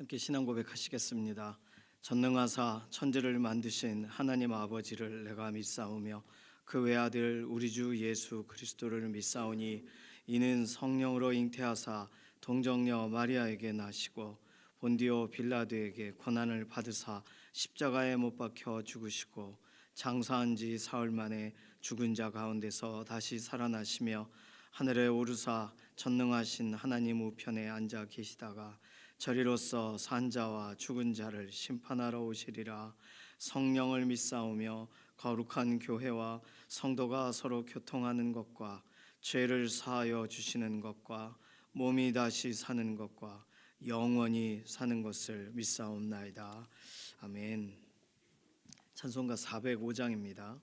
함께 신앙 고백하시겠습니다. 전능하사 천지를 만드신 하나님 아버지를 내가 믿사오며 그 외아들 우리 주 예수 그리스도를 믿사오니 이는 성령으로 잉태하사 동정녀 마리아에게 나시고 본디오 빌라도에게 고난을 받으사 십자가에 못 박혀 죽으시고 장사한 지 사흘 만에 죽은 자 가운데서 다시 살아나시며 하늘에 오르사 전능하신 하나님 우편에 앉아 계시다가 저리로서 산 자와 죽은 자를 심판하러 오시리라. 성령을 믿사오며 거룩한 교회와 성도가 서로 교통하는 것과 죄를 사하여 주시는 것과 몸이 다시 사는 것과 영원히 사는 것을 믿사옵나이다. 아멘. 찬송가 405장입니다.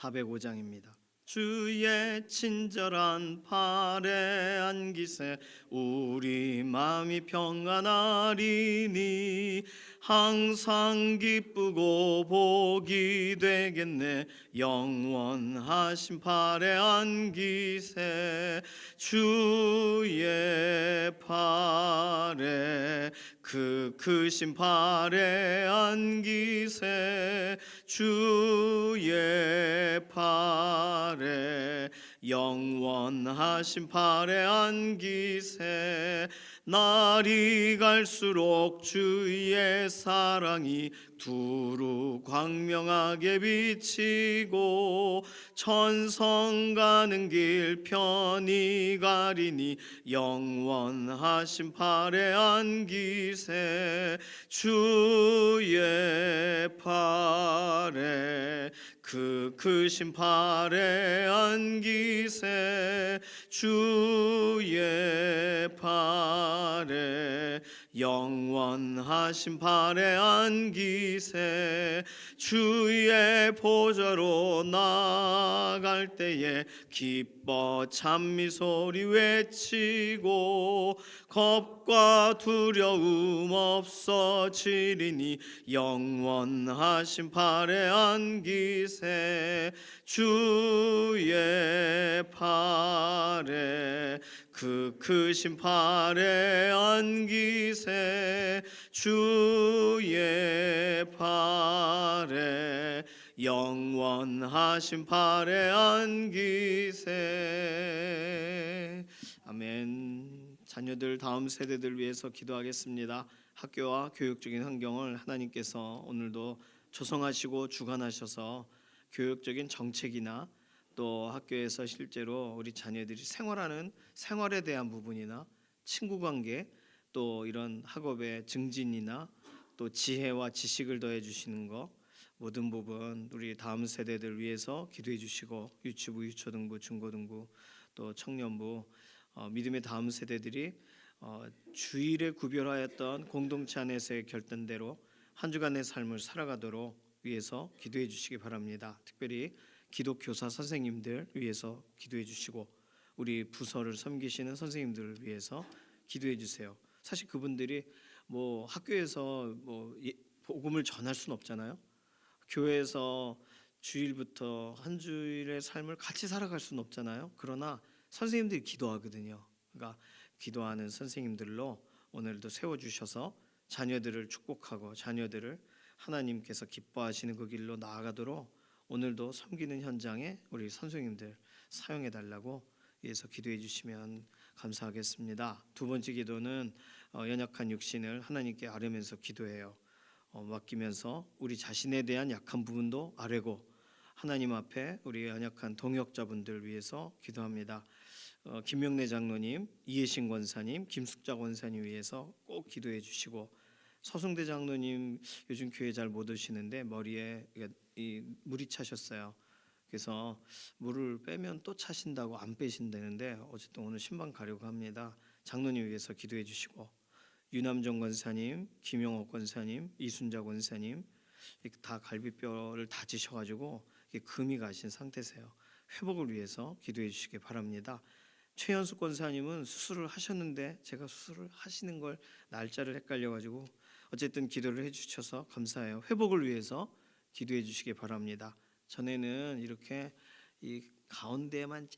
405장입니다. 주의 친절한 팔에 안기세 우리 마음이 평안하리니 항상 기쁘고 복이 되겠네. 영원하신 팔에 안기세 주의 팔에 그 크신 팔에 안기세 주의 팔에 영원하신 팔에 안기세 날이 갈수록 주의 사랑이 두루 광명하게 비치고 천성 가는 길 편히 가리니 영원하신 팔에 안기세 주의 팔에 그 크신 팔에 안기세 주의 팔에 영원하신 팔에 안기세 주의 보좌로 나아갈 때에 기뻐 찬미 소리 외치고 겁과 두려움 없어지리니 영원하신 팔에 안기세 주의 팔에 그 크신 팔에 안기세 주의 팔에 영원하신 팔에 안기세. 아멘. 자녀들 다음 세대들 위해서 기도하겠습니다. 학교와 교육적인 환경을 하나님께서 오늘도 조성하시고 주관하셔서 교육적인 정책이나 또 학교에서 실제로 우리 자녀들이 생활하는 생활에 대한 부분이나 친구 관계 또 이런 학업의 증진이나 또 지혜와 지식을 더해 주시는 것 모든 부분 우리 다음 세대들 위해서 기도해 주시고 유치부, 유초등부, 중고등부 또 청년부 믿음의 다음 세대들이 주일에 구별하였던 공동체 안에서의 결단대로 한 주간의 삶을 살아가도록 위해서 기도해 주시기 바랍니다. 특별히 기독교사 선생님들 위해서 기도해 주시고 우리 부서를 섬기시는 선생님들을 위해서 기도해 주세요. 사실 그분들이 뭐 학교에서 뭐 복음을 전할 수는 없잖아요. 교회에서 주일부터 한 주일의 삶을 같이 살아갈 수는 없잖아요. 그러나 선생님들이 기도하거든요. 그러니까 기도하는 선생님들로 오늘도 세워주셔서 자녀들을 축복하고 자녀들을 하나님께서 기뻐하시는 그 길로 나아가도록 오늘도 섬기는 현장에 우리 선생님들 사용해 달라고 위해서 기도해 주시면 감사하겠습니다. 두 번째 기도는 연약한 육신을 하나님께 아뢰면서 기도해요. 맡기면서 우리 자신에 대한 약한 부분도 아뢰고 하나님 앞에 우리 연약한 동역자분들 위해서 기도합니다. 김명래 장로님, 이해신 권사님, 김숙자 권사님 위해서 꼭 기도해 주시고 서승대 장로님 요즘 교회 잘 못 오시는데 머리에 이 물이 차셨어요. 그래서 물을 빼면 또 차신다고 안 빼신다는데 어쨌든 오늘 신방 가려고 합니다. 장로님 위해서 기도해 주시고 유남정 권사님, 김영옥 권사님, 이순자 권사님 다 갈비뼈를 다치셔가지고 금이 가신 상태세요. 회복을 위해서 기도해 주시기 바랍니다. 최현숙 권사님은 수술을 하셨는데 제가 수술을 하시는 걸 날짜를 헷갈려가지고 어쨌든 기도를 해주셔서 감사해요. 회복을 위해서 기도해 주시기 바랍니다. 전에는 이렇게 이 가운데만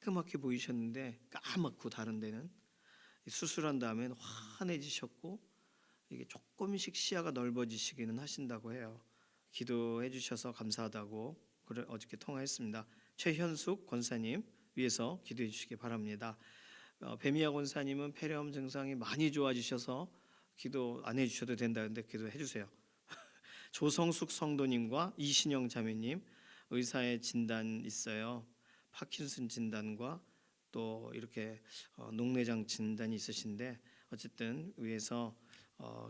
쬐끄맣게 보이셨는데 까맣고 다른 데는 수술한 다음에는 환해지셨고 이게 조금씩 시야가 넓어지시기는 하신다고 해요. 기도해 주셔서 감사하다고 어저께 통화했습니다. 최현숙 권사님 위해서 기도해 주시기 바랍니다. 배미야 권사님은 폐렴 증상이 많이 좋아지셔서 기도 안 해주셔도 된다는데 기도해 주세요. 조성숙 성도님과 이신영 자매님 의사의 진단 있어요. 파킨슨 진단과 또 이렇게 녹내장 진단이 있으신데 어쨌든 위해서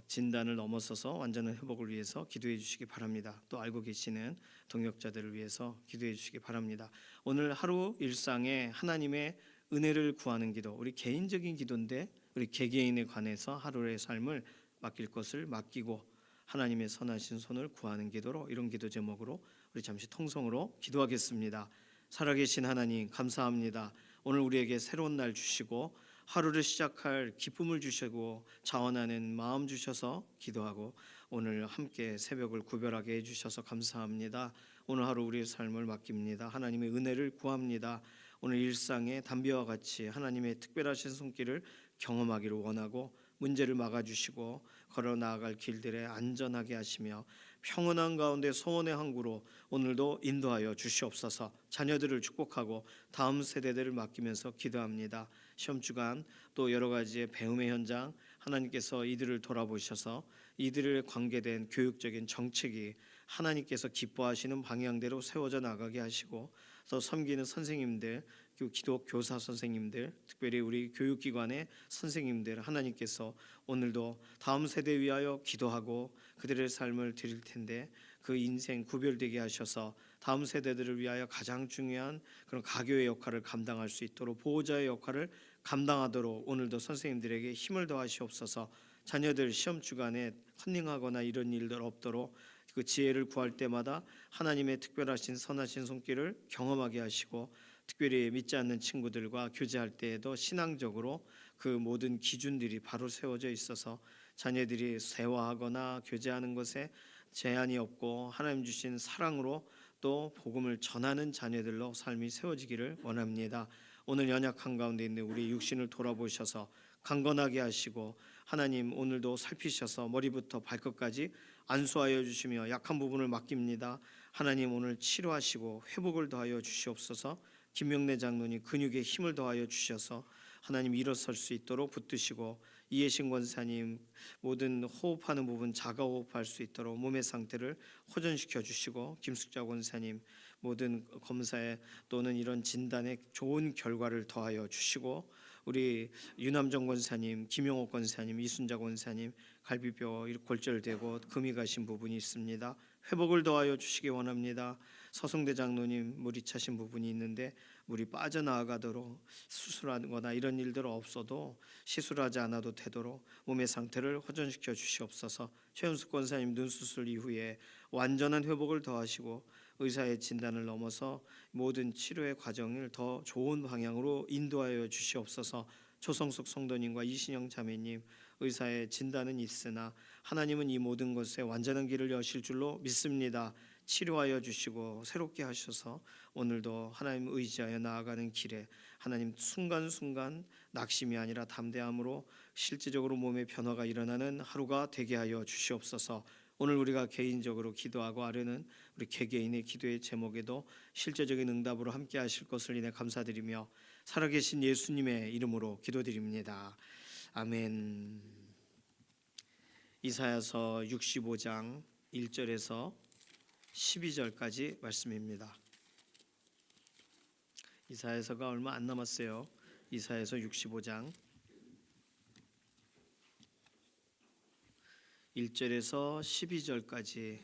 진단을 넘어서서 완전한 회복을 위해서 기도해 주시기 바랍니다. 또 알고 계시는 동역자들을 위해서 기도해 주시기 바랍니다. 오늘 하루 일상에 하나님의 은혜를 구하는 기도, 우리 개인적인 기도인데 우리 개개인에 관해서 하루의 삶을 맡길 것을 맡기고 하나님의 선하신 손을 구하는 기도로, 이런 기도 제목으로 우리 잠시 통성으로 기도하겠습니다. 살아계신 하나님 감사합니다. 오늘 우리에게 새로운 날 주시고 하루를 시작할 기쁨을 주시고 자원하는 마음 주셔서 기도하고 오늘 함께 새벽을 구별하게 해주셔서 감사합니다. 오늘 하루 우리의 삶을 맡깁니다. 하나님의 은혜를 구합니다. 오늘 일상의 담비와 같이 하나님의 특별하신 손길을 경험하기를 원하고 문제를 막아주시고 걸어 나아갈 길들에 안전하게 하시며 평온한 가운데 소원의 항구로 오늘도 인도하여 주시옵소서. 자녀들을 축복하고 다음 세대들을 맡기면서 기도합니다. 시험 주간 또 여러 가지의 배움의 현장 하나님께서 이들을 돌아보셔서 이들에 관계된 교육적인 정책이 하나님께서 기뻐하시는 방향대로 세워져 나가게 하시고 또 섬기는 선생님들, 기독 교사 선생님들, 특별히 우리 교육기관의 선생님들 하나님께서 오늘도 다음 세대 위하여 기도하고 그들의 삶을 드릴 텐데 그 인생 구별되게 하셔서 다음 세대들을 위하여 가장 중요한 그런 가교의 역할을 감당할 수 있도록 보호자의 역할을 감당하도록 오늘도 선생님들에게 힘을 더하시옵소서. 자녀들 시험 주간에 컨닝하거나 이런 일들 없도록 그 지혜를 구할 때마다 하나님의 특별하신 선하신 손길을 경험하게 하시고 특별히 믿지 않는 친구들과 교제할 때에도 신앙적으로 그 모든 기준들이 바로 세워져 있어서 자녀들이 대화하거나 교제하는 것에 제한이 없고 하나님 주신 사랑으로 또 복음을 전하는 자녀들로 삶이 세워지기를 원합니다. 오늘 연약한 가운데 있는 우리 육신을 돌아보셔서 강건하게 하시고 하나님 오늘도 살피셔서 머리부터 발끝까지 안수하여 주시며 약한 부분을 맡깁니다. 하나님 오늘 치료하시고 회복을 더하여 주시옵소서. 김명래 장로님 근육에 힘을 더하여 주셔서 하나님 일어설 수 있도록 붙드시고 이해신 권사님 모든 호흡하는 부분 자가 호흡할 수 있도록 몸의 상태를 호전시켜 주시고 김숙자 권사님 모든 검사에 또는 이런 진단에 좋은 결과를 더하여 주시고 우리 유남정 권사님, 김용옥 권사님, 이순자 권사님 갈비뼈 골절되고 금이 가신 부분이 있습니다. 회복을 더하여 주시기 원합니다. 서성대 장로님 물이 차신 부분이 있는데 물이 빠져나가도록 수술하거나 이런 일들 없어도 시술하지 않아도 되도록 몸의 상태를 호전시켜 주시옵소서. 최은숙 권사님 눈 수술 이후에 완전한 회복을 더하시고 의사의 진단을 넘어서 모든 치료의 과정을 더 좋은 방향으로 인도하여 주시옵소서. 조성숙 성도님과 이신영 자매님 의사의 진단은 있으나 하나님은 이 모든 것에 완전한 길을 여실 줄로 믿습니다. 치료하여 주시고 새롭게 하셔서 오늘도 하나님 의지하여 나아가는 길에 하나님 순간순간 낙심이 아니라 담대함으로 실질적으로 몸의 변화가 일어나는 하루가 되게 하여 주시옵소서. 오늘 우리가 개인적으로 기도하고 아뢰는 우리 개개인의 기도의 제목에도 실제적인 응답으로 함께 하실 것을 인해 감사드리며 살아계신 예수님의 이름으로 기도드립니다. 아멘. 이사야서 65장 1절에서 12절까지 말씀입니다. 이사야서가 얼마 안 남았어요. 이사야서 65장 1절에서 12절까지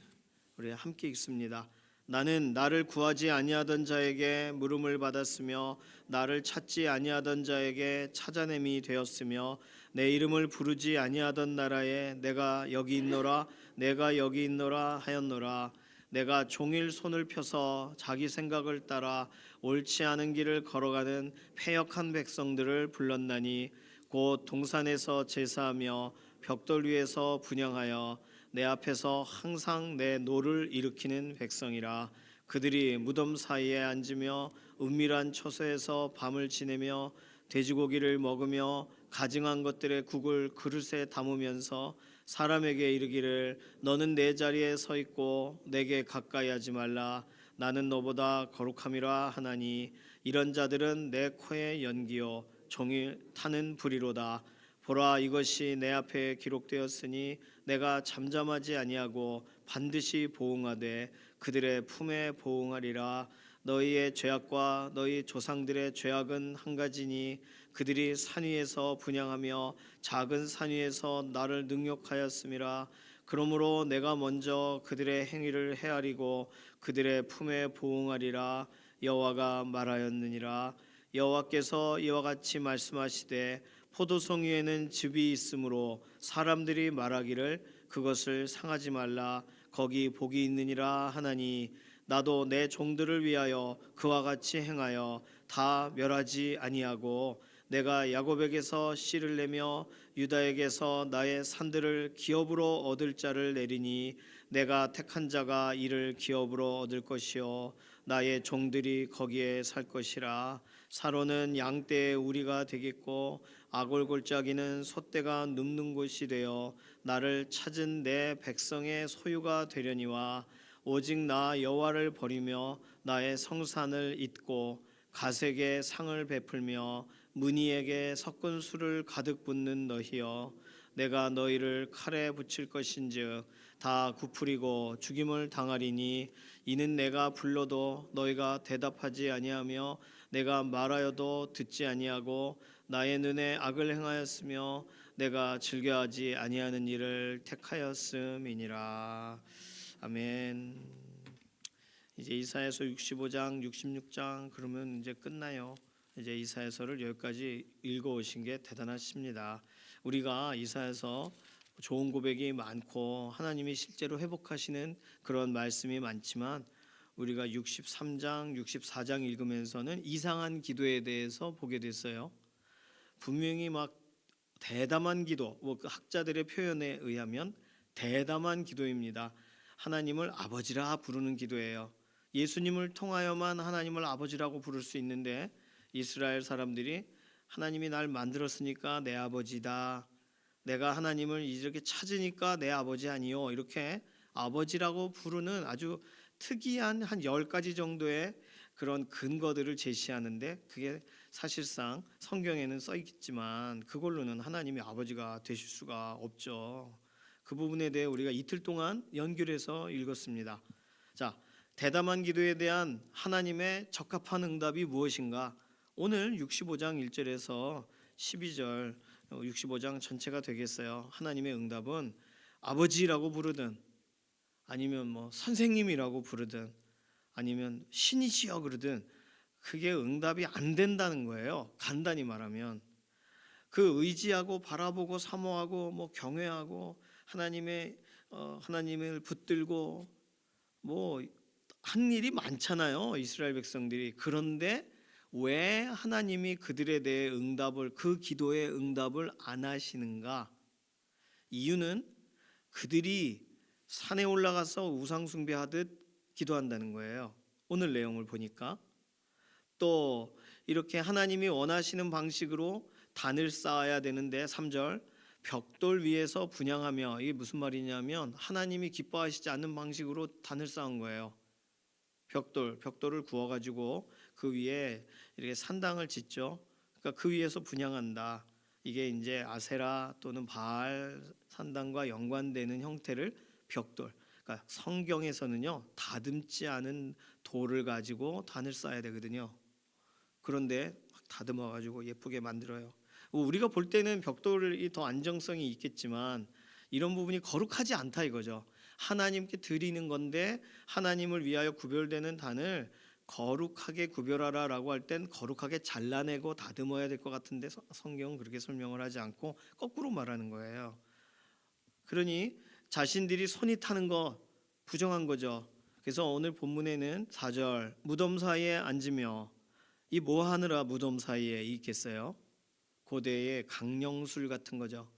우리 함께 읽습니다. 나는 나를 구하지 아니하던 자에게 물음을 받았으며 나를 찾지 아니하던 자에게 찾아냄이 되었으며 내 이름을 부르지 아니하던 나라에 내가 여기 있노라 내가 여기 있노라 하였노라. 내가 종일 손을 펴서 자기 생각을 따라 옳지 않은 길을 걸어가는 패역한 백성들을 불렀나니 곧 동산에서 제사하며 벽돌 위에서 분향하여 내 앞에서 항상 내 노를 일으키는 백성이라. 그들이 무덤 사이에 앉으며 은밀한 처소에서 밤을 지내며 돼지고기를 먹으며 가증한 것들의 국을 그릇에 담으면서 사람에게 이르기를 너는 내 자리에 서 있고 내게 가까이 하지 말라. 나는 너보다 거룩함이라 하나니 이런 자들은 내 코의 연기요 종일 타는 불이로다. 보라, 이것이 내 앞에 기록되었으니 내가 잠잠하지 아니하고 반드시 보응하되 그들의 품에 보응하리라. 너희의 죄악과 너희 조상들의 죄악은 한 가지니 그들이 산 위에서 분향하며 작은 산 위에서 나를 능욕하였음이라. 그러므로 내가 먼저 그들의 행위를 헤아리고 그들의 품에 보응하리라. 여호와가 말하였느니라. 여호와께서 이와 같이 말씀하시되 포도송 위에는 즙이 있으므로 사람들이 말하기를 그것을 상하지 말라. 거기 복이 있느니라 하나니 나도 내 종들을 위하여 그와 같이 행하여 다 멸하지 아니하고 내가 야곱에게서 씨를 내며 유다에게서 나의 산들을 기업으로 얻을 자를 내리니 내가 택한 자가 이를 기업으로 얻을 것이요 나의 종들이 거기에 살 것이라. 사로는 양떼의 우리가 되겠고 아골골짜기는 솥대가 눕는 곳이 되어 나를 찾은 내 백성의 소유가 되려니와 오직 나 여호와를 버리며 나의 성산을 잊고 가색에 상을 베풀며 문희에게 섞은 술을 가득 붓는 너희여, 내가 너희를 칼에 붙일 것인즉 다 굽으리고 죽임을 당하리니 이는 내가 불러도 너희가 대답하지 아니하며 내가 말하여도 듣지 아니하고 나의 눈에 악을 행하였으며 내가 즐겨하지 아니하는 일을 택하였음이니라. 아멘. 이제 이사야서 65장, 66장 그러면 이제 끝나요. 이제 이사야서를 여기까지 읽어오신 게 대단하십니다. 우리가 이사야서 좋은 고백이 많고 하나님이 실제로 회복하시는 그런 말씀이 많지만 우리가 63장, 64장 읽으면서는 이상한 기도에 대해서 보게 됐어요. 분명히 막 대담한 기도, 그 학자들의 표현에 의하면 대담한 기도입니다. 하나님을 아버지라 부르는 기도예요. 예수님을 통하여만 하나님을 아버지라고 부를 수 있는데 이스라엘 사람들이 하나님이 날 만들었으니까 내 아버지다. 내가 하나님을 이렇게 찾으니까 내 아버지 아니요. 이렇게 아버지라고 부르는 아주 특이한 한 10가지 정도의 그런 근거들을 제시하는데 그게 사실상 성경에는 써 있지만 그걸로는 하나님이 아버지가 되실 수가 없죠. 그 부분에 대해 우리가 이틀 동안 연결해서 읽었습니다. 자, 대담한 기도에 대한 하나님의 적합한 응답이 무엇인가? 오늘 65장 1절에서 12절 65장 전체가 되겠어요. 하나님의 응답은 아버지라고 부르든 아니면 뭐 선생님이라고 부르든 아니면 신이시여 그러든 그게 응답이 안 된다는 거예요. 간단히 말하면 그 의지하고 바라보고 사모하고 뭐 경외하고 하나님을 붙들고 뭐 한 일이 많잖아요. 이스라엘 백성들이. 그런데 왜 하나님이 그들에 대해 그 기도의 응답을 안 하시는가? 이유는 그들이 산에 올라가서 우상 숭배하듯 기도한다는 거예요. 오늘 내용을 보니까 또 이렇게 하나님이 원하시는 방식으로 단을 쌓아야 되는데 3절 벽돌 위에서 분향하며, 이게 무슨 말이냐면 하나님이 기뻐하시지 않는 방식으로 단을 쌓은 거예요. 벽돌을 구워 가지고 그 위에 이렇게 산당을 짓죠. 그러니까 그 위에서 분향한다. 이게 이제 아세라 또는 바알 산당과 연관되는 형태를 벽돌. 그러니까 성경에서는요 다듬지 않은 돌을 가지고 단을 쌓아야 되거든요. 그런데 막 다듬어 가지고 예쁘게 만들어요. 우리가 볼 때는 벽돌이 더 안정성이 있겠지만 이런 부분이 거룩하지 않다 이거죠. 하나님께 드리는 건데 하나님을 위하여 구별되는 단을 거룩하게 구별하라라고 할 땐 거룩하게 잘라내고 다듬어야 될 것 같은데 성경은 그렇게 설명을 하지 않고 거꾸로 말하는 거예요. 그러니 자신들이 손이 타는 거 부정한 거죠. 그래서 오늘 본문에는 4절 무덤 사이에 앉으며, 이 뭐 하느라 무덤 사이에 있겠어요? 고대의 강령술 같은 거죠.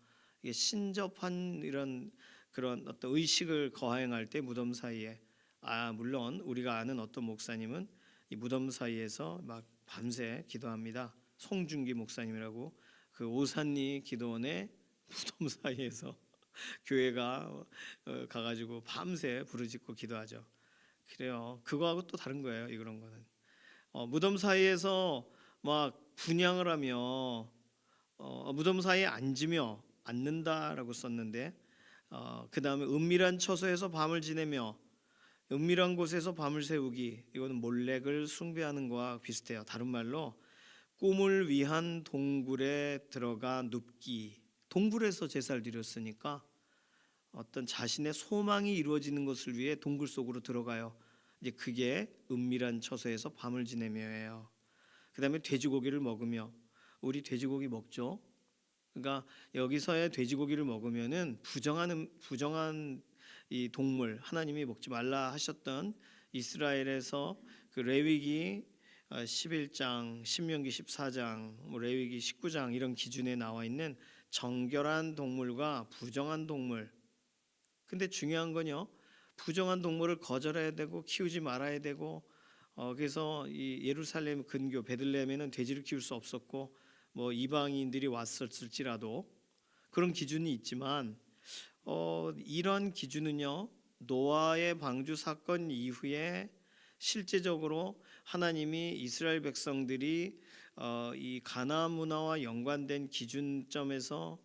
이게 신접한 이런 그런 어떤 의식을 거행할 때 무덤 사이에 물론 우리가 아는 어떤 목사님은 이 무덤 사이에서 막 밤새 기도합니다. 송중기 목사님이라고 그 오산리 기도원의 무덤 사이에서 교회가 가가지고 밤새 부르짖고 기도하죠. 그래요. 그거하고 또 다른 거예요. 이런 거는 무덤 사이에서 막 분향을 하며 무덤 사이에 앉는다라고 썼는데 그 다음에 은밀한 처소에서 밤을 지내며 은밀한 곳에서 밤을 새우기 이거는 몰렉을 숭배하는 거와 비슷해요. 다른 말로 꿈을 위한 동굴에 들어가 눕기. 동굴에서 제사를 드렸으니까 어떤 자신의 소망이 이루어지는 것을 위해 동굴 속으로 들어가요. 이제 그게 은밀한 처소에서 밤을 지내며예요. 그다음에 돼지고기를 먹으며 우리 돼지고기 먹죠. 그러니까 여기서의 돼지고기를 먹으면은 부정한 이 동물 하나님이 먹지 말라 하셨던 이스라엘에서 그 레위기 11장, 신명기 14장, 레위기 19장 이런 기준에 나와 있는 정결한 동물과 부정한 동물. 근데 중요한 건요. 부정한 동물을 거절해야 되고 키우지 말아야 되고 그래서 이 예루살렘 근교 베들레헴에는 돼지를 키울 수 없었고 뭐 이방인들이 왔었을지라도 그런 기준이 있지만 이런 기준은요 노아의 방주 사건 이후에 실제적으로 하나님이 이스라엘 백성들이 이 가나안 문화와 연관된 기준점에서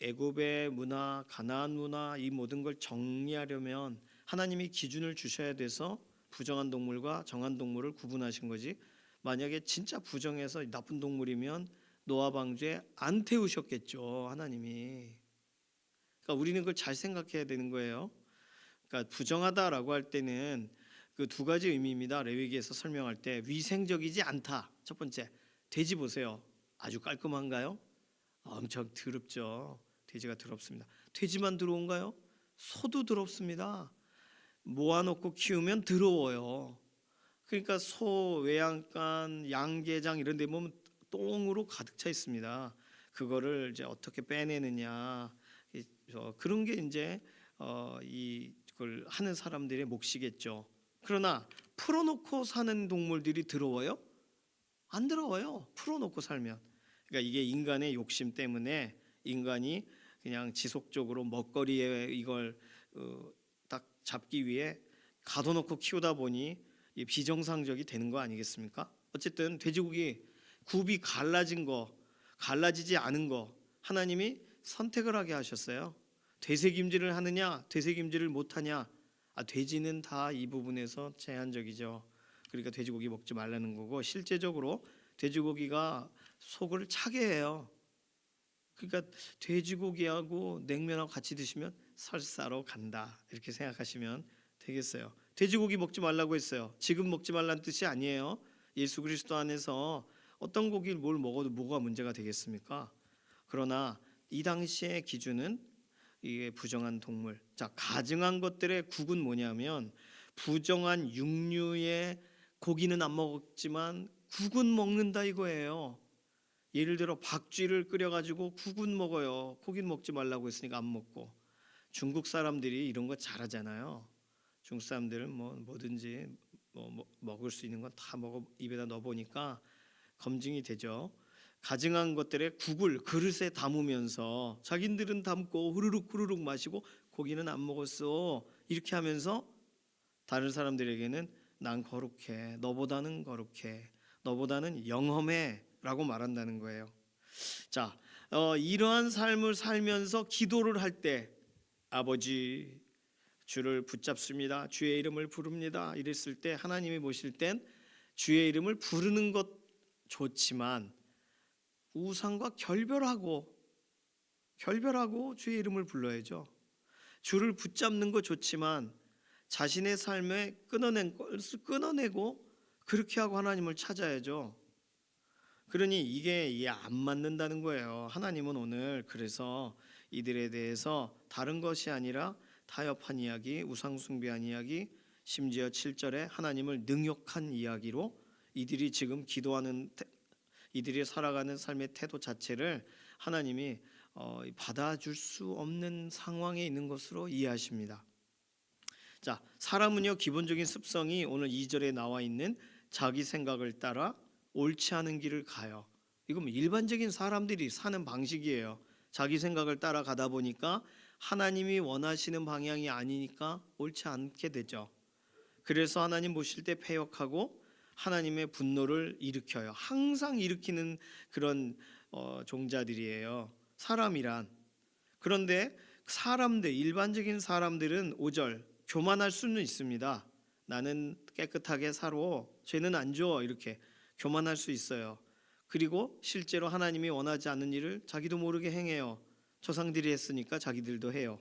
애굽의 문화, 가나안 문화 이 모든 걸 정리하려면 하나님이 기준을 주셔야 돼서 부정한 동물과 정한 동물을 구분하신 거지. 만약에 진짜 부정해서 나쁜 동물이면 노아 방주에 안 태우셨겠죠, 하나님이. 그러니까 우리는 그걸 잘 생각해야 되는 거예요. 그러니까 부정하다라고 할 때는 그 두 가지 의미입니다. 레위기에서 설명할 때 위생적이지 않다. 첫 번째, 돼지 보세요. 아주 깔끔한가요? 엄청 더럽죠. 돼지가 더럽습니다. 돼지만 더러운가요? 소도 더럽습니다. 모아놓고 키우면 더러워요. 그러니까 소 외양간, 양계장 이런 데 보면 똥으로 가득 차 있습니다. 그거를 이제 어떻게 빼내느냐 그런 게 이제 이걸 하는 사람들의 몫이겠죠. 그러나 풀어놓고 사는 동물들이 더러워요? 안 더러워요. 풀어놓고 살면. 그러니까 이게 인간의 욕심 때문에 인간이 그냥 지속적으로 먹거리에 이걸 딱 잡기 위해 가둬놓고 키우다 보니 비정상적이 되는 거 아니겠습니까? 어쨌든 돼지고기 굽이 갈라지지 않은 거 하나님이 선택을 하게 하셨어요. 되새김질을 하느냐 되새김질을 못하냐 돼지는 다 이 부분에서 제한적이죠. 그러니까 돼지고기 먹지 말라는 거고 실제적으로 돼지고기가 속을 차게 해요. 그러니까 돼지고기하고 냉면하고 같이 드시면 설사로 간다 이렇게 생각하시면 되겠어요. 돼지고기 먹지 말라고 했어요. 지금 먹지 말라는 뜻이 아니에요. 예수 그리스도 안에서 어떤 고기를 뭘 먹어도 뭐가 문제가 되겠습니까? 그러나 이 당시의 기준은 이게 부정한 동물. 자, 가증한 것들의 국은 뭐냐면 부정한 육류의 고기는 안 먹었지만 국은 먹는다 이거예요. 예를 들어 박쥐를 끓여가지고 국은 먹어요. 고기는 먹지 말라고 했으니까 안 먹고. 중국 사람들이 이런 거 잘하잖아요. 중국 사람들은 뭐든지 먹을 수 있는 건 다 먹어 입에다 넣어 보니까 검증이 되죠. 가증한 것들의 국을 그릇에 담으면서 자기들은 담고 후루룩 마시고 고기는 안 먹었어. 이렇게 하면서 다른 사람들에게는 난 거룩해. 너보다는 거룩해. 너보다는 영험해라고 말한다는 거예요. 자, 이러한 삶을 살면서 기도를 할 때 아버지 주를 붙잡습니다. 주의 이름을 부릅니다. 이랬을 때 하나님이 보실 땐 주의 이름을 부르는 것 좋지만 우상과 결별하고 주의 이름을 불러야죠. 주를 붙잡는 거 좋지만 자신의 삶에 끊어내고 그렇게 하고 하나님을 찾아야죠. 그러니 이게 안 맞는다는 거예요. 하나님은 오늘 그래서 이들에 대해서 다른 것이 아니라 타협한 이야기, 우상숭배한 이야기, 심지어 7절에 하나님을 능욕한 이야기로 이들이 지금 기도하는 이들이 살아가는 삶의 태도 자체를 하나님이 받아줄 수 없는 상황에 있는 것으로 이해하십니다. 자, 사람은요 기본적인 습성이 오늘 2절에 나와 있는 자기 생각을 따라 옳지 않은 길을 가요. 이건 일반적인 사람들이 사는 방식이에요. 자기 생각을 따라가다 보니까 하나님이 원하시는 방향이 아니니까 옳지 않게 되죠. 그래서 하나님 보실 때 패역하고 하나님의 분노를 일으켜요. 항상 일으키는 그런 종자들이에요. 사람이란. 그런데 사람들, 일반적인 사람들은 5절 교만할 수는 있습니다. 나는 깨끗하게 살아, 죄는 안 줘, 이렇게 교만할 수 있어요. 그리고 실제로 하나님이 원하지 않는 일을 자기도 모르게 행해요. 조상들이 했으니까 자기들도 해요.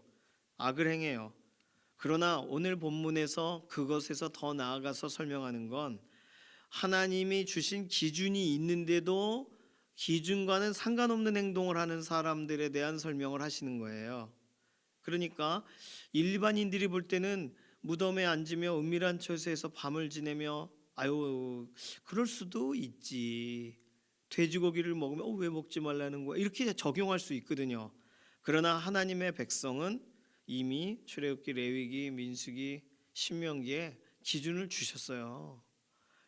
악을 행해요. 그러나 오늘 본문에서 그것에서 더 나아가서 설명하는 건 하나님이 주신 기준이 있는데도 기준과는 상관없는 행동을 하는 사람들에 대한 설명을 하시는 거예요. 그러니까 일반인들이 볼 때는 무덤에 앉으며 은밀한 처소에서 밤을 지내며 아유 그럴 수도 있지, 돼지고기를 먹으면 왜 먹지 말라는 거야, 이렇게 적용할 수 있거든요. 그러나 하나님의 백성은 이미 출애굽기, 레위기, 민수기, 신명기에 기준을 주셨어요.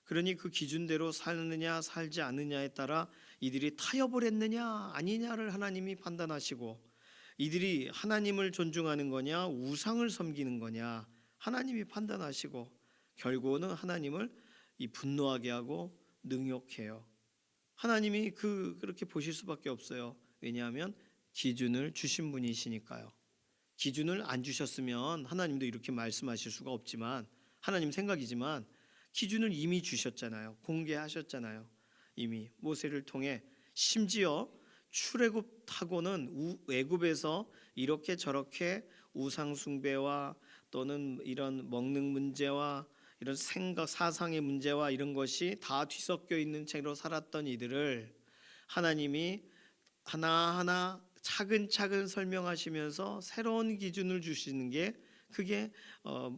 그러니 그 기준대로 살느냐 살지 않느냐에 따라 이들이 타협을 했느냐 아니냐를 하나님이 판단하시고, 이들이 하나님을 존중하는 거냐 우상을 섬기는 거냐 하나님이 판단하시고, 결국은 하나님을 분노하게 하고 능욕해요. 하나님이 그렇게 보실 수밖에 없어요. 왜냐하면 기준을 주신 분이시니까요. 기준을 안 주셨으면 하나님도 이렇게 말씀하실 수가 없지만, 하나님 생각이지만 기준을 이미 주셨잖아요. 공개하셨잖아요. 이미 모세를 통해. 심지어 출애굽하고는 애굽에서 이렇게 저렇게 우상 숭배와 또는 이런 먹는 문제와 이런 생각 사상의 문제와 이런 것이 다 뒤섞여 있는 채로 살았던 이들을 하나님이 하나하나 차근차근 설명하시면서 새로운 기준을 주시는 게 그게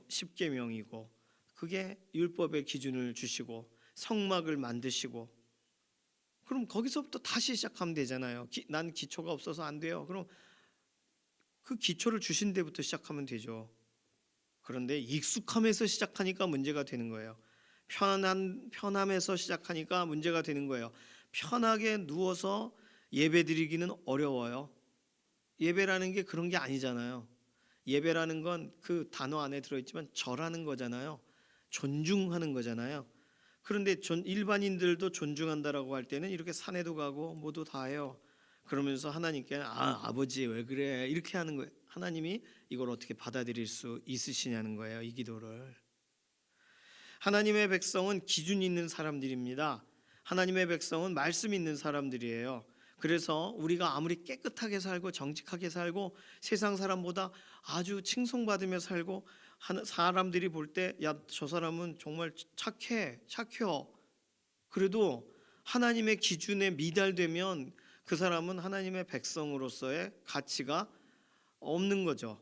십계명이고, 그게 율법의 기준을 주시고 성막을 만드시고, 그럼 거기서부터 다시 시작하면 되잖아요. 난 기초가 없어서 안 돼요. 그럼 그 기초를 주신 데부터 시작하면 되죠. 그런데 익숙함에서 시작하니까 문제가 되는 거예요. 편함에서 시작하니까 문제가 되는 거예요. 편하게 누워서 예배 드리기는 어려워요. 예배라는 게 그런 게 아니잖아요. 예배라는 건 그 단어 안에 들어있지만 절하는 거잖아요. 존중하는 거잖아요. 그런데 일반인들도 존중한다라고 할 때는 이렇게 산에도 가고 모두 다 해요. 그러면서 하나님께 아버지 왜 그래 이렇게 하는 거예요. 하나님이 이걸 어떻게 받아들일 수 있으시냐는 거예요. 이 기도를. 하나님의 백성은 기준 있는 사람들입니다. 하나님의 백성은 말씀 있는 사람들이에요. 그래서 우리가 아무리 깨끗하게 살고 정직하게 살고 세상 사람보다 아주 칭송받으며 살고 사람들이 볼 때 야 저 사람은 정말 착해 그래도 하나님의 기준에 미달되면 그 사람은 하나님의 백성으로서의 가치가 없는 거죠.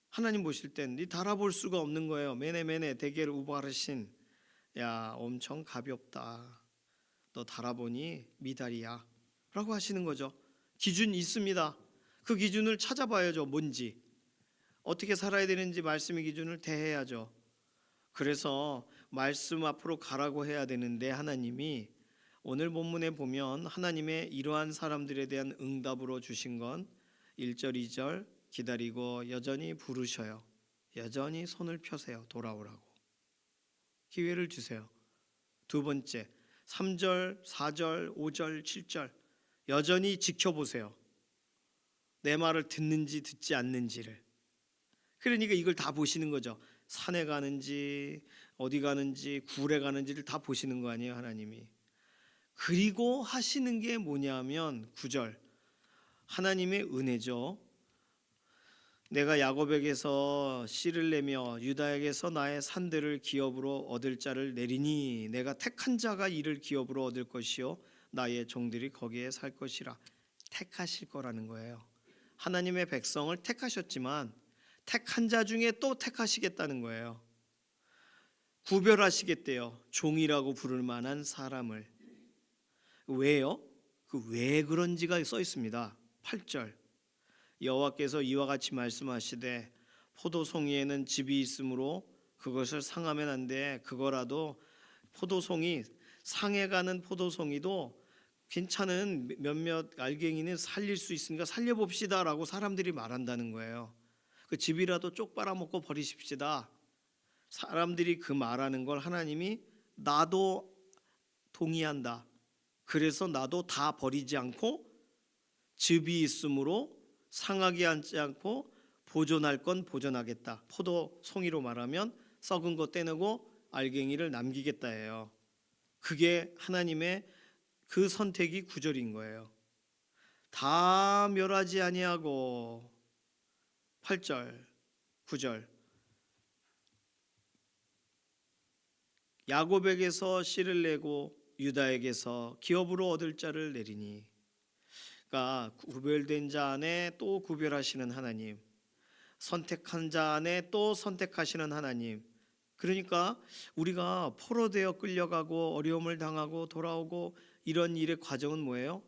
하나님 보실 땐 네 달아볼 수가 없는 거예요. 메네 대겔 우바르신, 야 엄청 가볍다, 너 달아보니 미달이야 라고 하시는 거죠. 기준 있습니다. 그 기준을 찾아봐야죠. 뭔지 어떻게 살아야 되는지 말씀의 기준을 대해야죠. 그래서 말씀 앞으로 가라고 해야 되는데 하나님이 오늘 본문에 보면 하나님의 이러한 사람들에 대한 응답으로 주신 건 1절 2절 기다리고 여전히 부르셔요. 여전히 손을 펴세요. 돌아오라고 기회를 주세요. 두 번째 3절 4절 5절 7절 여전히 지켜보세요. 내 말을 듣는지 듣지 않는지를. 그러니까 이걸 다 보시는 거죠. 산에 가는지 어디 가는지 굴에 가는지를 다 보시는 거 아니에요, 하나님이. 그리고 하시는 게 뭐냐면 9절 하나님의 은혜죠. 내가 야곱에게서 씨를 내며 유다에게서 나의 산들을 기업으로 얻을 자를 내리니 내가 택한 자가 이를 기업으로 얻을 것이요 나의 종들이 거기에 살 것이라. 택하실 거라는 거예요. 하나님의 백성을 택하셨지만 택한 자 중에 또 택하시겠다는 거예요. 구별하시겠대요. 종이라고 부를 만한 사람을. 왜요? 그 왜 그런지가 써 있습니다. 8절 여호와께서 이와 같이 말씀하시되 포도송이에는 즙이 있으므로 그것을 상하면 안 돼. 그거라도 포도송이 상해가는 포도송이도 괜찮은 몇몇 알갱이는 살릴 수 있으니까 살려봅시다라고 사람들이 말한다는 거예요. 그 즙이라도 쪽 빨아먹고 버리십시다. 사람들이 그 말하는 걸 하나님이 나도 동의한다. 그래서 나도 다 버리지 않고 즙이 있으므로 상하게 앉지 않고 보존할 건 보존하겠다. 포도 송이로 말하면 썩은 거 떼내고 알갱이를 남기겠다예요. 그게 하나님의 그 선택이 구절인 거예요. 다 멸하지 아니하고 8절 9절 야곱에게서 씨를 내고 유다에게서 기업으로 얻을 자를 내리니. 그러니까 구별된 자 안에 또 구별하시는 하나님, 선택한 자 안에 또 선택하시는 하나님. 그러니까 우리가 포로되어 끌려가고 어려움을 당하고 돌아오고 이런 일의 과정은 뭐예요?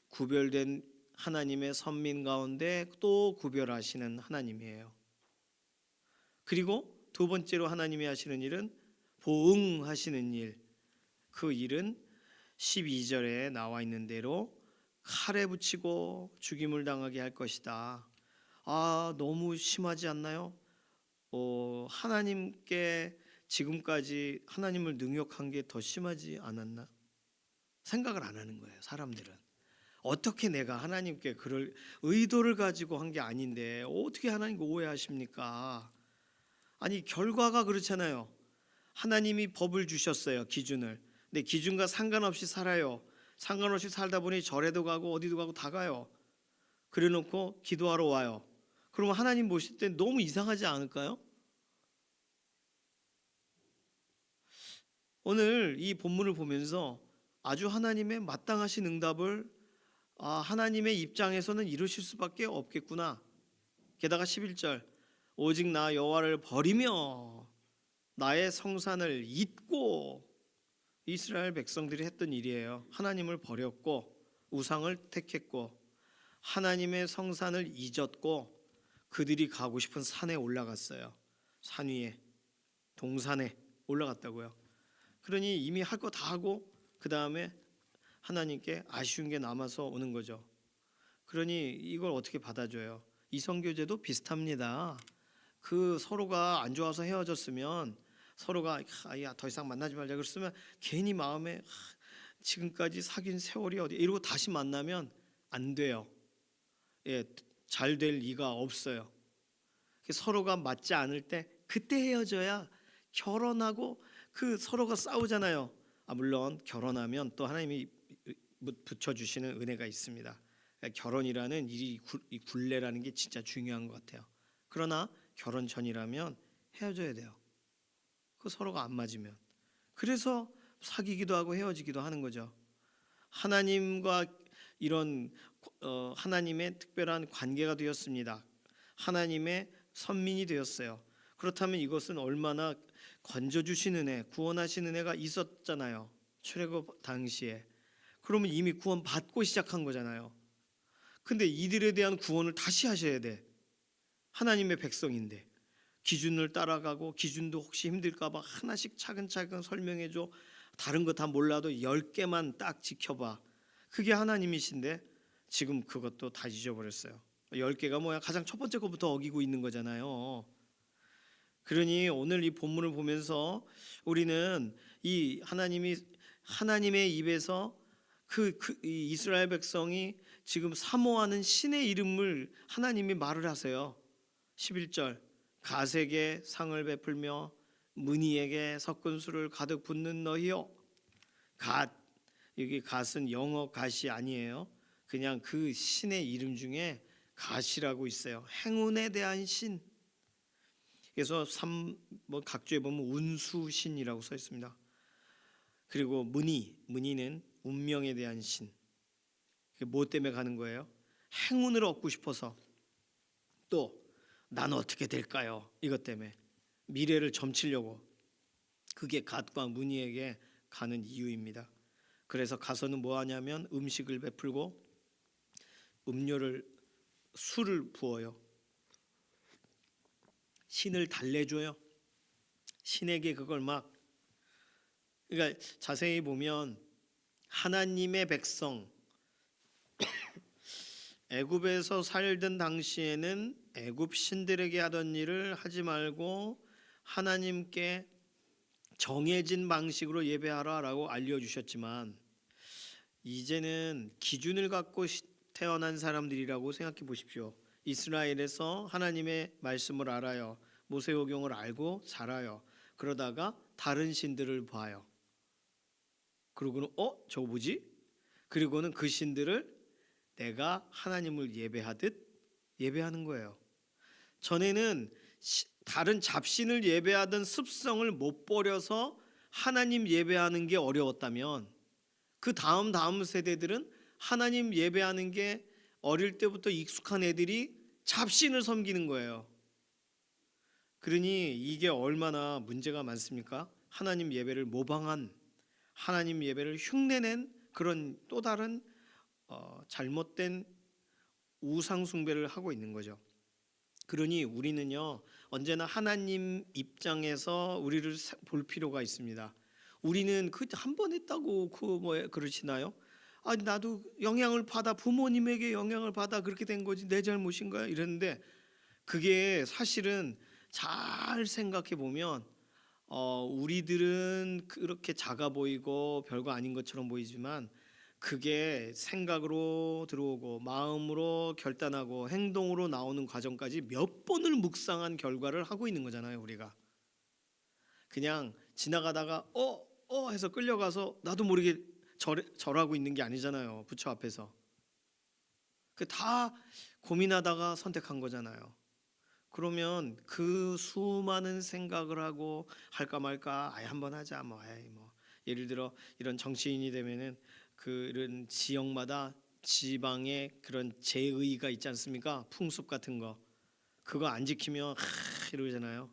구별된 하나님의 선민 가운데 또 구별하시는 하나님이에요. 그리고 두 번째로 하나님이 하시는 일은 보응하시는 일. 그 일은 12절에 나와 있는 대로 칼에 붙이고 죽임을 당하게 할 것이다. 너무 심하지 않나요? 하나님께 지금까지 하나님을 능욕한 게 더 심하지 않았나? 생각을 안 하는 거예요, 사람들은. 어떻게 내가 하나님께 그럴 의도를 가지고 한 게 아닌데 어떻게 하나님께 오해하십니까? 아니, 결과가 그렇잖아요. 하나님이 법을 주셨어요, 기준을. 근데 기준과 상관없이 살아요. 상관없이 살다 보니 절에도 가고 어디도 가고 다 가요. 그래 놓고 기도하러 와요. 그러면 하나님 보실 때 너무 이상하지 않을까요? 오늘 이 본문을 보면서 아주 하나님의 마땅하신 응답을 하나님의 입장에서는 이루실 수밖에 없겠구나. 게다가 11절 오직 나 여호와를 버리며 나의 성산을 잊고. 이스라엘 백성들이 했던 일이에요. 하나님을 버렸고 우상을 택했고 하나님의 성산을 잊었고 그들이 가고 싶은 산에 올라갔어요. 산 위에 동산에 올라갔다고요. 그러니 이미 할 거 다 하고 그 다음에 하나님께 아쉬운 게 남아서 오는 거죠. 그러니 이걸 어떻게 받아줘요? 이성교제도 비슷합니다. 그 서로가 안 좋아서 헤어졌으면 서로가 더 이상 만나지 말자 그랬으면 괜히 마음에 지금까지 사귄 세월이 어디 이러고 다시 만나면 안 돼요. 잘 될 리가 없어요. 서로가 맞지 않을 때 그때 헤어져야. 결혼하고 그 서로가 싸우잖아요. 물론 결혼하면 또 하나님이 붙여주시는 은혜가 있습니다. 결혼이라는 일이, 이 굴레라는 게 진짜 중요한 것 같아요. 그러나 결혼 전이라면 헤어져야 돼요. 그 서로가 안 맞으면. 그래서 사귀기도 하고 헤어지기도 하는 거죠. 하나님과 이런 하나님의 특별한 관계가 되었습니다. 하나님의 선민이 되었어요. 그렇다면 이것은 얼마나 건져주신 은혜, 구원하신 은혜가 있었잖아요. 출애굽 당시에. 그러면 이미 구원 받고 시작한 거잖아요. 근데 이들에 대한 구원을 다시 하셔야 돼. 하나님의 백성인데. 기준을 따라가고 기준도 혹시 힘들까 봐 하나씩 차근차근 설명해줘. 다른 거 다 몰라도 10개만 딱 지켜봐. 그게 하나님이신데 지금 그것도 다 잊어버렸어요. 10개가 뭐야? 가장 첫 번째 것부터 어기고 있는 거잖아요. 그러니 오늘 이 본문을 보면서 우리는 이 하나님의 입에서 이 이스라엘 백성이 지금 사모하는 신의 이름을 하나님이 말을 하세요. 11절 갓에게 상을 베풀며 문희에게 섞은 술을 가득 붓는 너희요. 갓, 여기 갓은 영어 갓이 아니에요. 그냥 그 신의 이름 중에 갓이라고 있어요. 행운에 대한 신. 그래서 각주에 보면 운수신이라고 써 있습니다. 그리고 문희는 운명에 대한 신. 뭐 때문에 가는 거예요? 행운을 얻고 싶어서. 또 나는 어떻게 될까요? 이것 때문에 미래를 점치려고. 그게 갓과 문희에게 가는 이유입니다. 그래서 가서는 뭐 하냐면 음식을 베풀고 음료를 술을 부어요. 신을 달래줘요. 신에게 그걸 막, 그러니까 자세히 보면 하나님의 백성, 애굽에서 살던 당시에는 애굽 신들에게 하던 일을 하지 말고 하나님께 정해진 방식으로 예배하라라고 알려주셨지만, 이제는 기준을 갖고 태어난 사람들이라고 생각해 보십시오. 이스라엘에서 하나님의 말씀을 알아요. 모세오경을 알고 자라요. 그러다가 다른 신들을 봐요. 그러고는 저거 뭐지? 그리고는 그 신들을 내가 하나님을 예배하듯 예배하는 거예요. 전에는 다른 잡신을 예배하던 습성을 못 버려서 하나님 예배하는 게 어려웠다면, 그 다음 세대들은 하나님 예배하는 게 어릴 때부터 익숙한 애들이 잡신을 섬기는 거예요. 그러니 이게 얼마나 문제가 많습니까? 하나님 예배를 모방한, 하나님 예배를 흉내낸 그런 또 다른 잘못된 우상 숭배를 하고 있는 거죠. 그러니 우리는요, 언제나 하나님 입장에서 우리를 볼 필요가 있습니다. 우리는 그 한 번 했다고 그러시나요? 나도 영향을 받아, 부모님에게 영향을 받아 그렇게 된 거지 내 잘못인가요? 이랬는데, 그게 사실은 잘 생각해 보면 우리들은 그렇게 작아 보이고 별거 아닌 것처럼 보이지만, 그게 생각으로 들어오고 마음으로 결단하고 행동으로 나오는 과정까지 몇 번을 묵상한 결과를 하고 있는 거잖아요. 우리가 그냥 지나가다가 해서 끌려가서 나도 모르게 절하고 있는 게 아니잖아요. 부처 앞에서 그 다 고민하다가 선택한 거잖아요. 그러면 그 수많은 생각을 하고 할까 말까, 한번 하자, 예를 들어 이런 정치인이 되면은 그런 지역마다 지방의 그런 제의가 있지 않습니까? 풍습 같은 거, 그거 안 지키면 이러잖아요.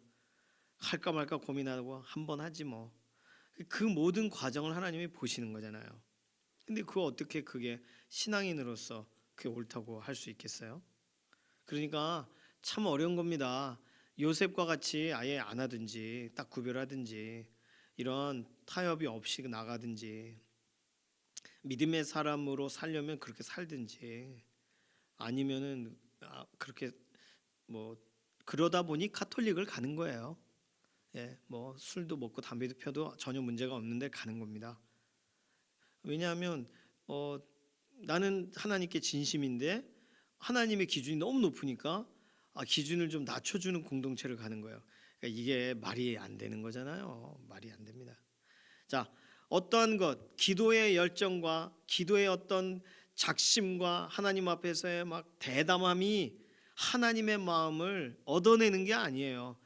할까 말까 고민하고 한번 하지 뭐. 그 모든 과정을 하나님이 보시는 거잖아요. 근데 그거 어떻게 그게 신앙인으로서 그게 옳다고 할 수 있겠어요? 그러니까 참 어려운 겁니다. 요셉과 같이 아예 안 하든지 딱 구별하든지 이런 타협이 없이 나가든지, 믿음의 사람으로 살려면 그렇게 살든지, 아니면은 그렇게 그러다 보니 카톨릭을 가는 거예요. 술도 먹고 담배도 펴도 전혀 문제가 없는데 가는 겁니다. 왜냐하면 나는 하나님께 진심인데 하나님의 기준이 너무 높으니까 기준을 좀 낮춰주는 공동체를 가는 거예요. 그러니까 이게 말이 안 되는 거잖아요. 말이 안 됩니다. 자, 어떠한 것, 기도의 열정과 기도의 어떤 작심과 하나님 앞에서의 대담함이 하나님의 마음을 얻어내는 게 아니에요.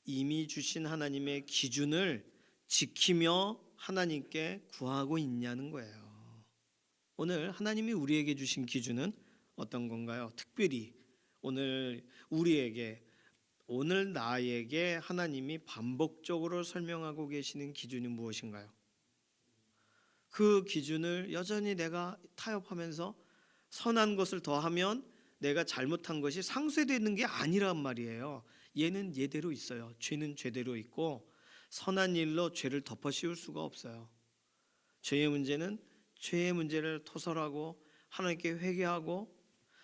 이미 주신 하나님의 기준을 지키며 하나님께 구하고 있냐는 거예요. 오늘 하나님이 우리에게 주신 기준은 어떤 건가요? 특별히 오늘 우리에게, 오늘 나에게 하나님이 반복적으로 설명하고 계시는 기준이 무엇인가요? 그 기준을 여전히 내가 타협하면서 선한 것을 더하면 내가 잘못한 것이 상쇄되는 게 아니란 말이에요. 얘는 얘대로 있어요. 죄는 죄대로 있고 선한 일로 죄를 덮어 씌울 수가 없어요. 죄의 문제는 죄의 문제를 토설하고 하나님께 회개하고,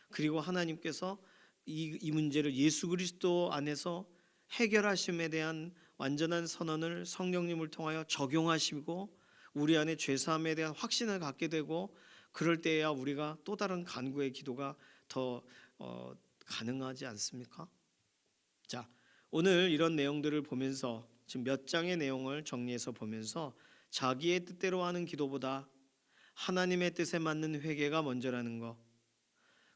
그리고 하나님께서 이 문제를 예수 그리스도 안에서 해결하심에 대한 완전한 선언을 성령님을 통하여 적용하시고 우리 안에 죄사함에 대한 확신을 갖게 되고, 그럴 때야 우리가 또 다른 간구의 기도가 더 가능하지 않습니까? 자, 오늘 이런 내용들을 보면서 지금 몇 장의 내용을 정리해서 보면서 자기의 뜻대로 하는 기도보다 하나님의 뜻에 맞는 회개가 먼저라는 거,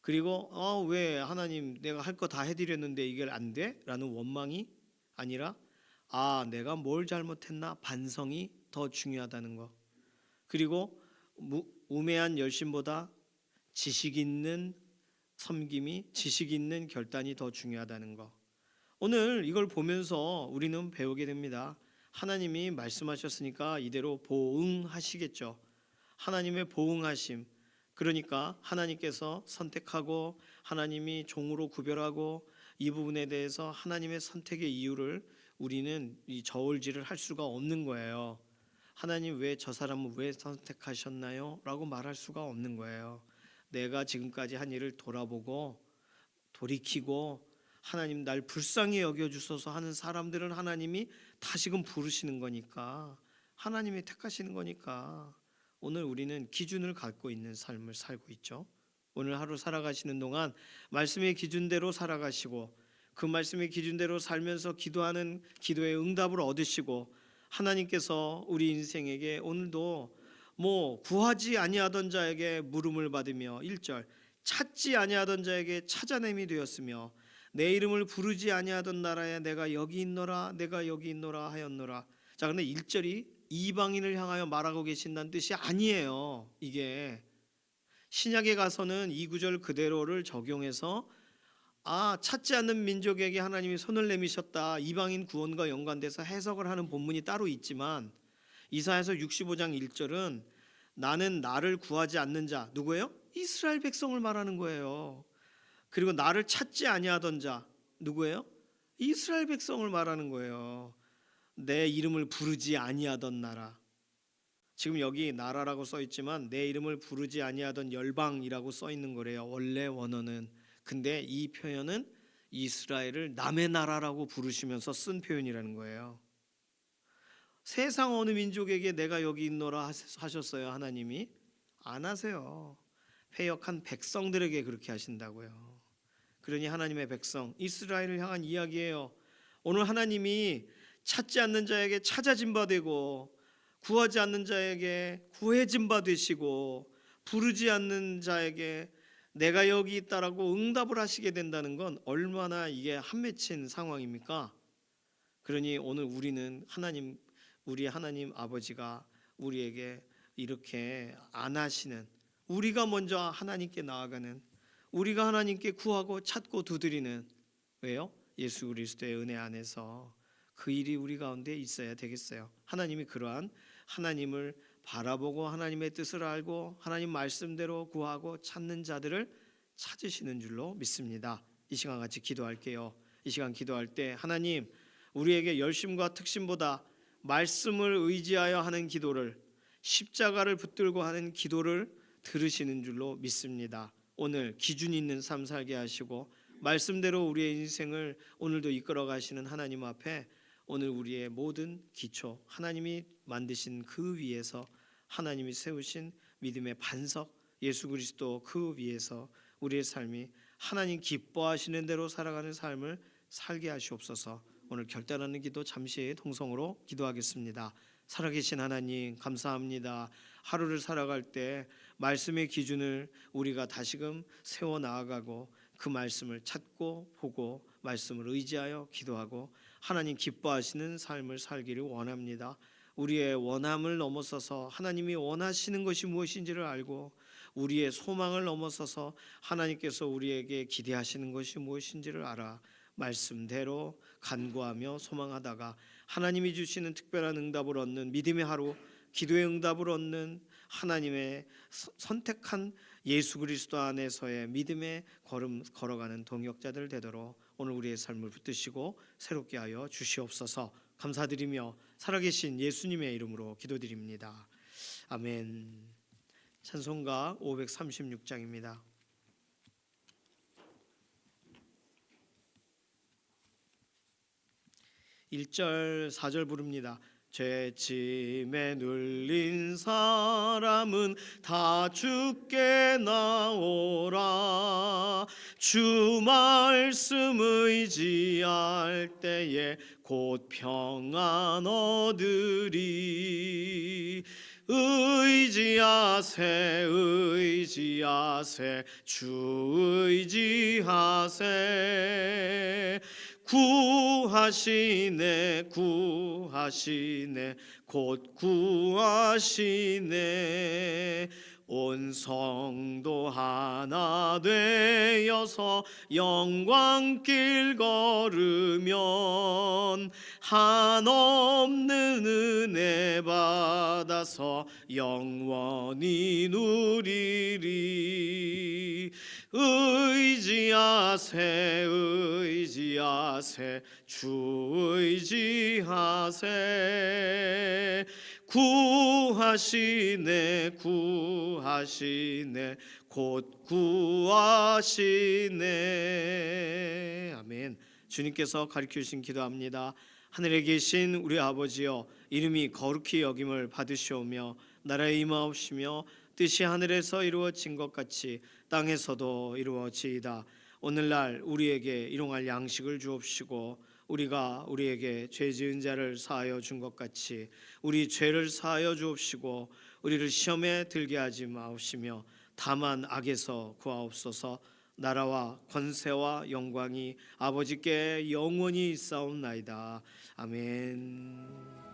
그리고 왜 하나님 내가 할 거 다 해드렸는데 이게 안 돼? 라는 원망이 아니라 내가 뭘 잘못했나 반성이 더 중요하다는 거, 그리고 우매한 열심보다 지식 있는 섬김이, 지식 있는 결단이 더 중요하다는 거, 오늘 이걸 보면서 우리는 배우게 됩니다. 하나님이 말씀하셨으니까 이대로 보응하시겠죠. 하나님의 보응하심, 그러니까 하나님께서 선택하고 하나님이 종으로 구별하고 이 부분에 대해서 하나님의 선택의 이유를 우리는 이 저울질을 할 수가 없는 거예요. 하나님 왜 저 사람을 왜 선택하셨나요? 라고 말할 수가 없는 거예요. 내가 지금까지 한 일을 돌아보고 돌이키고 하나님 날 불쌍히 여겨주소서 하는 사람들은 하나님이 다시금 부르시는 거니까, 하나님이 택하시는 거니까 오늘 우리는 기준을 갖고 있는 삶을 살고 있죠. 오늘 하루 살아가시는 동안 말씀의 기준대로 살아가시고 그 말씀의 기준대로 살면서 기도하는 기도의 응답을 얻으시고, 하나님께서 우리 인생에게 오늘도 구하지 아니하던 자에게 물음을 받으며 1절 찾지 아니하던 자에게 찾아냄이 되었으며 내 이름을 부르지 아니하던 나라에 내가 여기 있노라 내가 여기 있노라 하였노라. 자, 근데 1절이 이방인을 향하여 말하고 계신다는 뜻이 아니에요. 이게 신약에 가서는 이 구절 그대로를 적용해서 찾지 않는 민족에게 하나님이 손을 내미셨다, 이방인 구원과 연관돼서 해석을 하는 본문이 따로 있지만, 이사야서 65장 1절은 나는 나를 구하지 않는 자, 누구예요? 이스라엘 백성을 말하는 거예요. 그리고 나를 찾지 아니하던 자, 누구예요? 이스라엘 백성을 말하는 거예요. 내 이름을 부르지 아니하던 나라. 지금 여기 나라라고 써 있지만 내 이름을 부르지 아니하던 열방이라고 써 있는 거래요, 원래 원어는. 근데 이 표현은 이스라엘을 남의 나라라고 부르시면서 쓴 표현이라는 거예요. 세상 어느 민족에게 내가 여기 있노라 하셨어요? 하나님이 안 하세요. 패역한 백성들에게 그렇게 하신다고요. 그러니 하나님의 백성 이스라엘을 향한 이야기예요. 오늘 하나님이 찾지 않는 자에게 찾아진 바 되고 구하지 않는 자에게 구해진 바 되시고 부르지 않는 자에게 내가 여기 있다라고 응답을 하시게 된다는 건 얼마나 이게 한맺힌 상황입니까? 그러니 오늘 우리는 우리 하나님 아버지가 우리에게 이렇게 안 하시는, 우리가 먼저 하나님께 나아가는, 우리가 하나님께 구하고 찾고 두드리는, 왜요? 예수 그리스도의 은혜 안에서 그 일이 우리 가운데 있어야 되겠어요. 하나님이 그러한 하나님을 바라보고 하나님의 뜻을 알고 하나님 말씀대로 구하고 찾는 자들을 찾으시는 줄로 믿습니다. 이 시간 같이 기도할게요. 이 시간 기도할 때 하나님, 우리에게 열심과 특심보다 말씀을 의지하여 하는 기도를, 십자가를 붙들고 하는 기도를 들으시는 줄로 믿습니다. 오늘 기준 있는 삶 살게 하시고 말씀대로 우리의 인생을 오늘도 이끌어 가시는 하나님 앞에 오늘 우리의 모든 기초, 하나님이 만드신 그 위에서, 하나님이 세우신 믿음의 반석 예수 그리스도 그 위에서 우리의 삶이 하나님 기뻐하시는 대로 살아가는 삶을 살게 하시옵소서. 오늘 결단하는 기도 잠시 동성으로 기도하겠습니다. 살아계신 하나님 감사합니다. 하루를 살아갈 때 말씀의 기준을 우리가 다시금 세워 나아가고 그 말씀을 찾고 보고 말씀을 의지하여 기도하고 하나님 기뻐하시는 삶을 살기를 원합니다. 우리의 원함을 넘어서서 하나님이 원하시는 것이 무엇인지를 알고 우리의 소망을 넘어서서 하나님께서 우리에게 기대하시는 것이 무엇인지를 알아 말씀대로 간구하며 소망하다가 하나님이 주시는 특별한 응답을 얻는 믿음의 하루, 기도의 응답을 얻는 하나님의 선택한 예수 그리스도 안에서의 믿음의 걸음 걸어가는 동역자들 되도록 오늘 우리의 삶을 붙드시고 새롭게 하여 주시옵소서. 감사드리며 살아계신 예수님의 이름으로 기도드립니다. 아멘. 찬송가 536장입니다. 1절 4절 부릅니다. 죄짐에 눌린 사람은 다 주께 나오라. 주 말씀 의지할 때에 곧 평안 얻으리. 의지하세 의지하세 주 의지하세. 구하시네 구하시네 곧 구하시네. 온 성도 하나 되어서 영광길 걸으면 한없는 은혜 받아 받아서 영원히 누리리. 의지하세 의지하세 주 의지하세. 구하시네 구하시네 곧 구하시네. 아멘. 주님께서 가르쳐 주신 기도합니다. 하늘에 계신 우리 아버지여, 이름이 거룩히 여김을 받으시오며 나라에 임하옵시며 뜻이 하늘에서 이루어진 것 같이 땅에서도 이루어지이다. 오늘날 우리에게 일용할 양식을 주옵시고 우리가 우리에게 죄 지은 자를 사하여 준 것 같이 우리 죄를 사하여 주옵시고 우리를 시험에 들게 하지 마옵시며 다만 악에서 구하옵소서. 나라와 권세와 영광이 아버지께 영원히 있사옵나이다. 아멘.